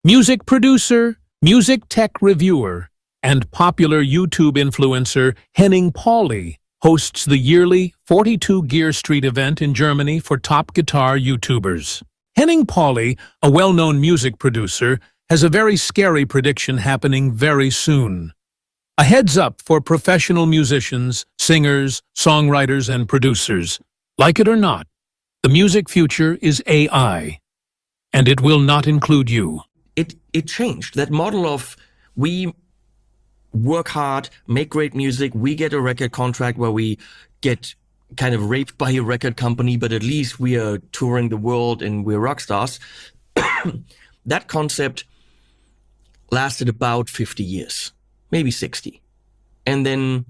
Music producer, music tech reviewer, and popular YouTube influencer Henning Pauly hosts the yearly 42 Gear Street event in Germany for top guitar YouTubers. Henning Pauly, a well-known music producer, has a very scary prediction happening very soon. A heads up for professional musicians, singers, songwriters, and producers. Like it or not, the music future is AI, and it will not include you. It changed. That model of we work hard, make great music, we get a record contract where we get kind of raped by a record company, but at least we are touring the world and we're rock stars. That concept lasted about 50 years, maybe 60. And then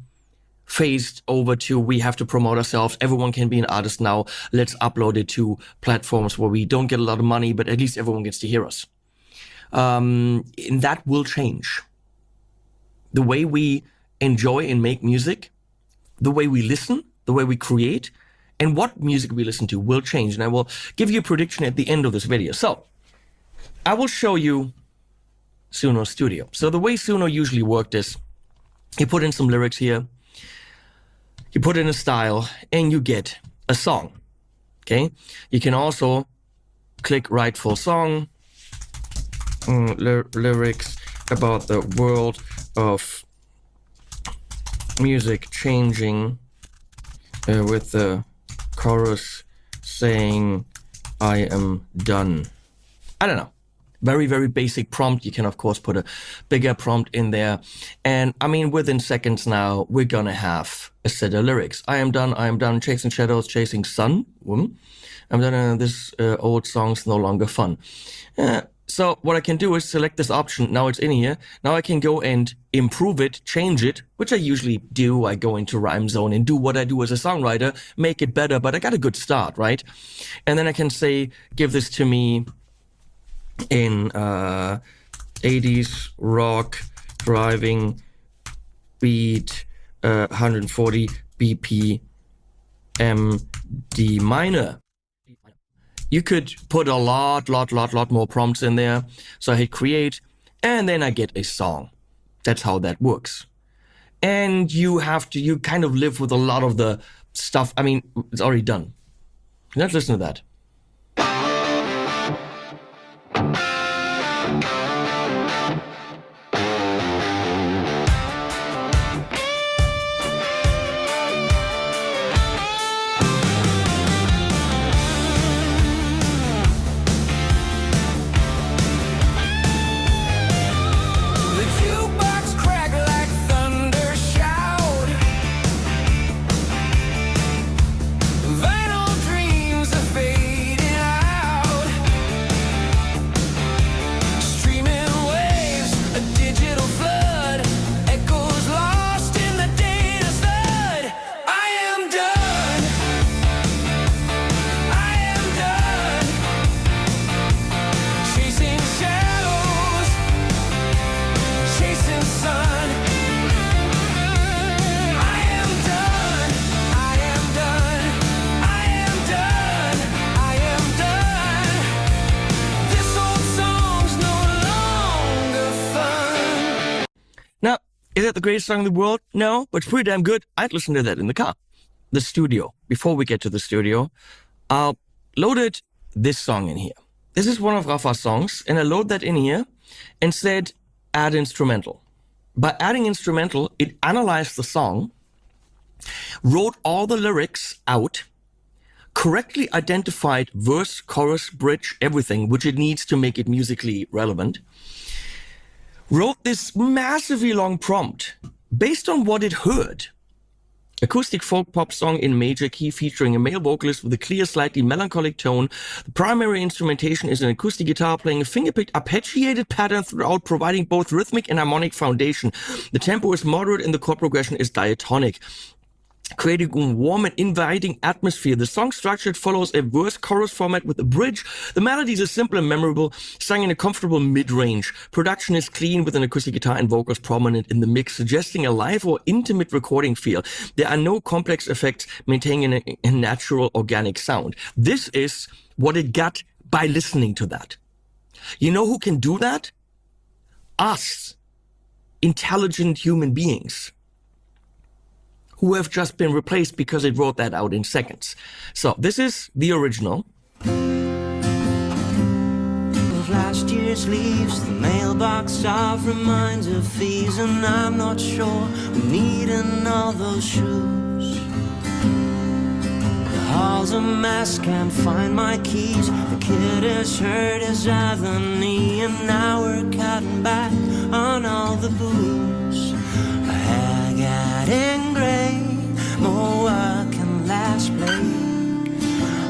phased over to we have to promote ourselves. Everyone can be an artist now. Let's upload it to platforms where we don't get a lot of money, but at least everyone gets to hear us. And that will change. The way we enjoy and make music, the way we listen, the way we create, and what music we listen to will change. And I will give you a prediction at the end of this video. So I will show you Suno's studio. So the way Suno usually worked is you put in some lyrics here, you put in a style, and you get a song. Okay. You can also click write full song, lyrics about the world of music changing with the chorus saying, I am done. I don't know. Very, very basic prompt. You can, of course, put a bigger prompt in there. And I mean, within seconds now, we're going to have a set of lyrics. I am done, chasing shadows, chasing sun. I'm done, this old song's no longer fun. So what I can do is select this option. Now it's in here. Now I can go and improve it, change it, which I usually do. I go into Rhyme Zone and do what I do as a songwriter, make it better, but I got a good start, right? And then I can say, give this to me in 80s rock driving beat 140 BPM D minor. You could put a lot more prompts in there. So I hit create and then I get a song. That's how that works. And you kind of live with a lot of the stuff. I mean, it's already done. Let's listen to that. Now, is that the greatest song in the world? No, but it's pretty damn good. I'd listen to that in the car. The studio. Before we get to the studio, I'll loaded this song in here. This is one of Rafa's songs, and I load that in here and said, add instrumental. By adding instrumental, it analyzed the song, wrote all the lyrics out, correctly identified verse, chorus, bridge, everything, which it needs to make it musically relevant, wrote this massively long prompt based on what it heard. Acoustic folk pop song in major key featuring a male vocalist with a clear, slightly melancholic tone. The primary instrumentation is an acoustic guitar playing a finger-picked arpeggiated pattern throughout, providing both rhythmic and harmonic foundation. The tempo is moderate and the chord progression is diatonic, creating a warm and inviting atmosphere. The song structure follows a verse-chorus format with a bridge. The melodies are simple and memorable, sung in a comfortable mid-range. Production is clean with an acoustic guitar and vocals prominent in the mix, suggesting a live or intimate recording feel. There are no complex effects, maintaining a natural, organic sound. This is what it got by listening to that. You know who can do that? Us, intelligent human beings, who have just been replaced because it wrote that out in seconds. So this is the original. Of last year's leaves, the mailbox of reminds of fees, and I'm not sure we need all those shoes. The hall's a mess, can't find my keys. The kid is hurt his other knee, and now we're cutting back on all the booze. Our hair getting grey, more work and less play.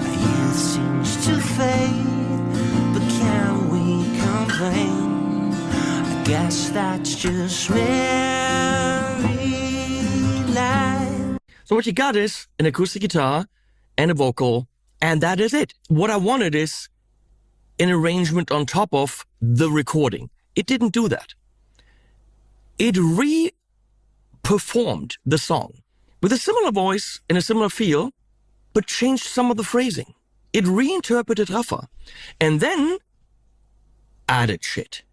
Our youth seems to fade, but can we complain? I guess that's just married life. So what you got is an acoustic guitar and a vocal, and that is it. What I wanted is an arrangement on top of the recording. It didn't do that. It re-performed the song with a similar voice and a similar feel, but changed some of the phrasing. It reinterpreted Rafa and then added shit.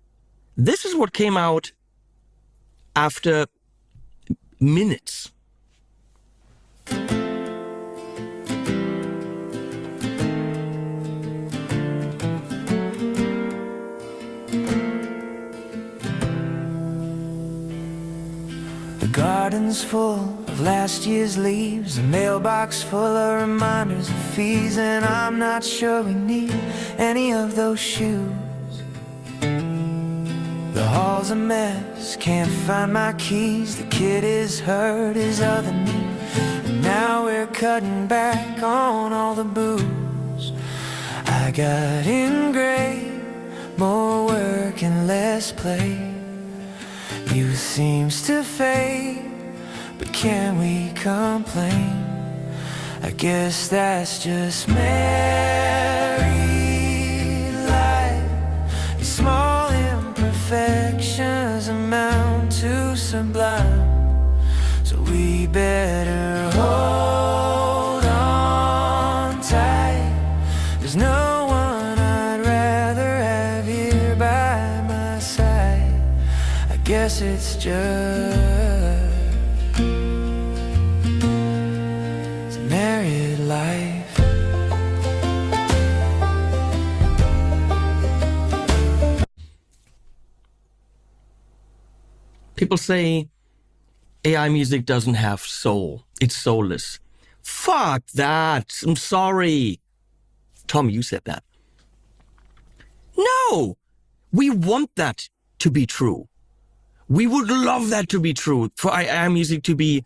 This is what came out after minutes. The garden's full of last year's leaves, a mailbox full of reminders of fees, and I'm not sure we need any of those shoes. The hall's a mess, can't find my keys. The kid is hurt his other knee, and now we're cutting back on all the booze. I got in gray, more work and less play. Youth seems to fade, but can we complain? I guess that's just married life. The small imperfections amount to sublime, so we better hold on tight. There's no one I'd rather have here by my side. I guess it's just married life. People say AI music doesn't have soul. It's soulless. Fuck that. I'm sorry. Tom, you said that. No, we want that to be true. We would love that to be true, for AI music to be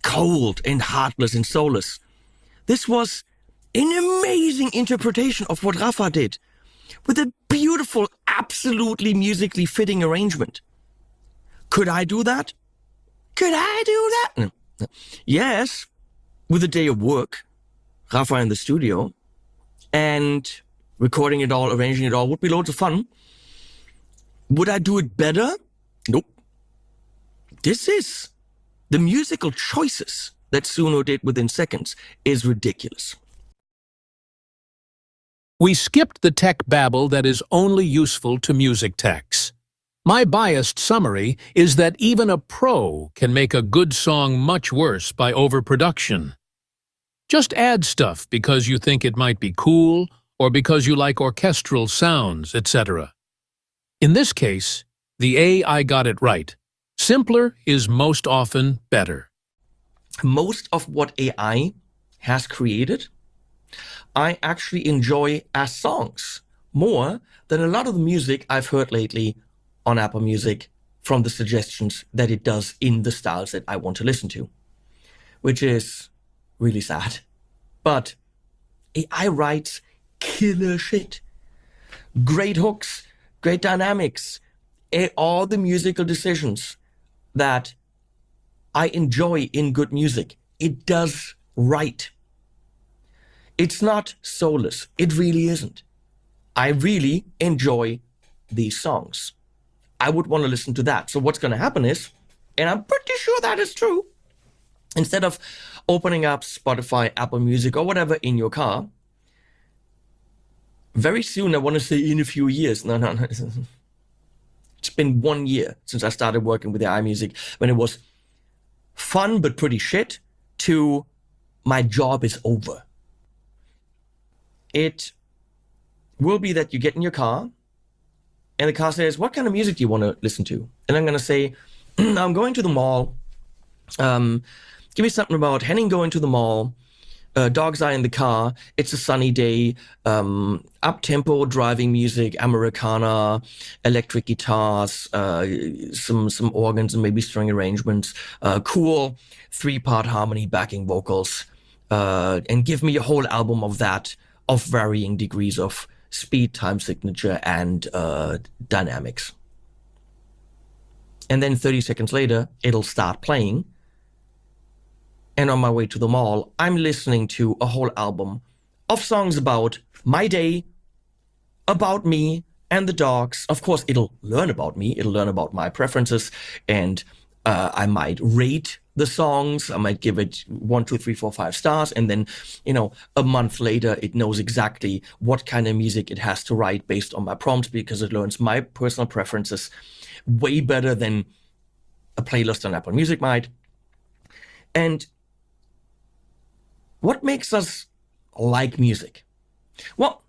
cold and heartless and soulless. This was an amazing interpretation of what Rafa did, with a beautiful, absolutely musically fitting arrangement. Could I do that? Could I do that? No. Yes, with a day of work, Rafa in the studio, and recording it all, arranging it all would be loads of fun. Would I do it better? Nope. This is the musical choices that Suno did within seconds is ridiculous. We skipped the tech babble that is only useful to music techs. My biased summary is that even a pro can make a good song much worse by overproduction. Just add stuff because you think it might be cool or because you like orchestral sounds, etc. In this case, the AI got it right. Simpler is most often better. Most of what AI has created, I actually enjoy as songs more than a lot of the music I've heard lately on Apple Music from the suggestions that it does in the styles that I want to listen to, which is really sad. But AI writes killer shit. Great hooks, great dynamics, all the musical decisions that I enjoy in good music. It does right. It's not soulless. It really isn't. I really enjoy these songs. I would want to listen to that. So what's going to happen is, and I'm pretty sure that is true, instead of opening up Spotify, Apple Music, or whatever in your car, very soon, I want to say in a few years. No. It's been 1 year since I started working with AI music, when it was fun but pretty shit, to my job is over. It will be that you get in your car and the car says, what kind of music do you want to listen to? And I'm going to say, I'm going to the mall. Give me something about Henning going to the mall. Dog's eye in the car. It's a sunny day. Up-tempo driving music, Americana, electric guitars, some organs and maybe string arrangements. Cool 3-part harmony, backing vocals, and give me a whole album of that, of varying degrees of speed, time signature, and dynamics. And then 30 seconds later, it'll start playing. And on my way to the mall, I'm listening to a whole album of songs about my day, about me and the dogs. Of course, it'll learn about me. It'll learn about my preferences. And I might rate the songs. I might give it 1, 2, 3, 4, 5 stars. And then, a month later, it knows exactly what kind of music it has to write based on my prompts, because it learns my personal preferences way better than a playlist on Apple Music might. And what makes us like music? Well,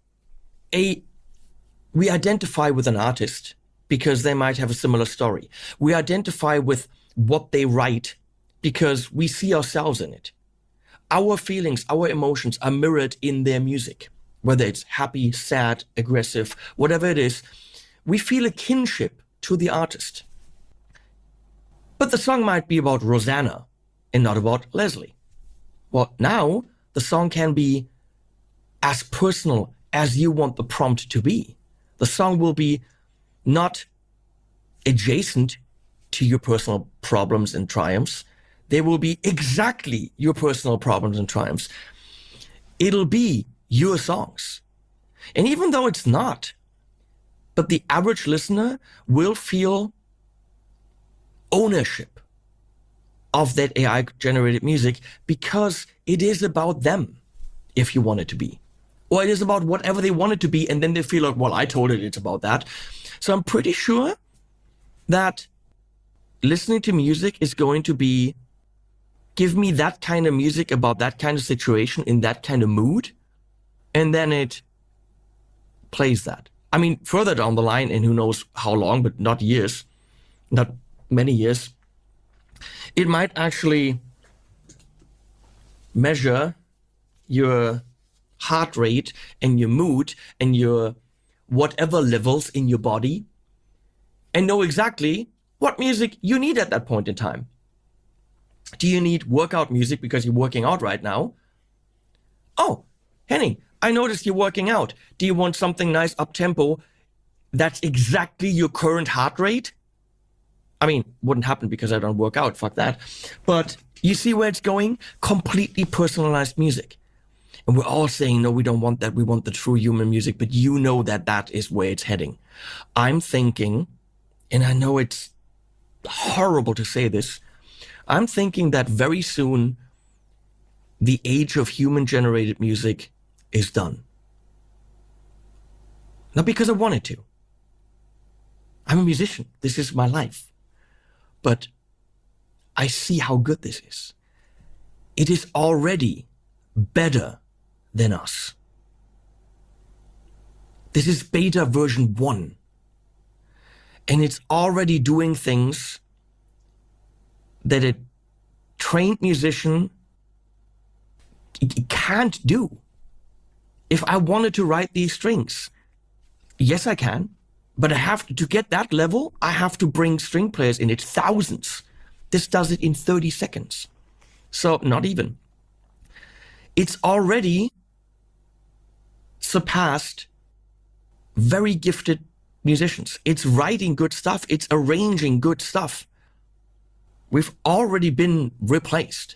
we identify with an artist because they might have a similar story. We identify with what they write because we see ourselves in it. Our feelings, our emotions are mirrored in their music, whether it's happy, sad, aggressive, whatever it is. We feel a kinship to the artist. But the song might be about Rosanna and not about Leslie. Well, now the song can be as personal as you want the prompt to be. The song will be not adjacent to your personal problems and triumphs. They will be exactly your personal problems and triumphs. It'll be your songs. And even though it's not, but the average listener will feel ownership of that AI-generated music because it is about them, if you want it to be. Or it is about whatever they want it to be, and then they feel like, well, I told it it's about that. So I'm pretty sure that listening to music is going to be, give me that kind of music about that kind of situation in that kind of mood, and then it plays that. I mean, further down the line, and who knows how long, but not years, not many years, it might actually measure your heart rate and your mood and your whatever levels in your body and know exactly what music you need at that point in time. Do you need workout music because you're working out right now? Oh, Henning, I noticed you're working out. Do you want something nice up-tempo that's exactly your current heart rate? I mean, wouldn't happen because I don't work out, fuck that. But you see where it's going? Completely personalized music. And we're all saying, no, we don't want that. We want the true human music. But you know that that is where it's heading. I'm thinking, and I know it's horrible to say this, I'm thinking that very soon the age of human-generated music is done. Not because I wanted to. I'm a musician. This is my life. But I see how good this is. It is already better than us. This is beta version 1. And it's already doing things that a trained musician can't do. If I wanted to write these strings, yes, I can. But I have to get that level, I have to bring string players in it, thousands. This does it in 30 seconds. So not even. It's already surpassed very gifted musicians. It's writing good stuff. It's arranging good stuff. We've already been replaced.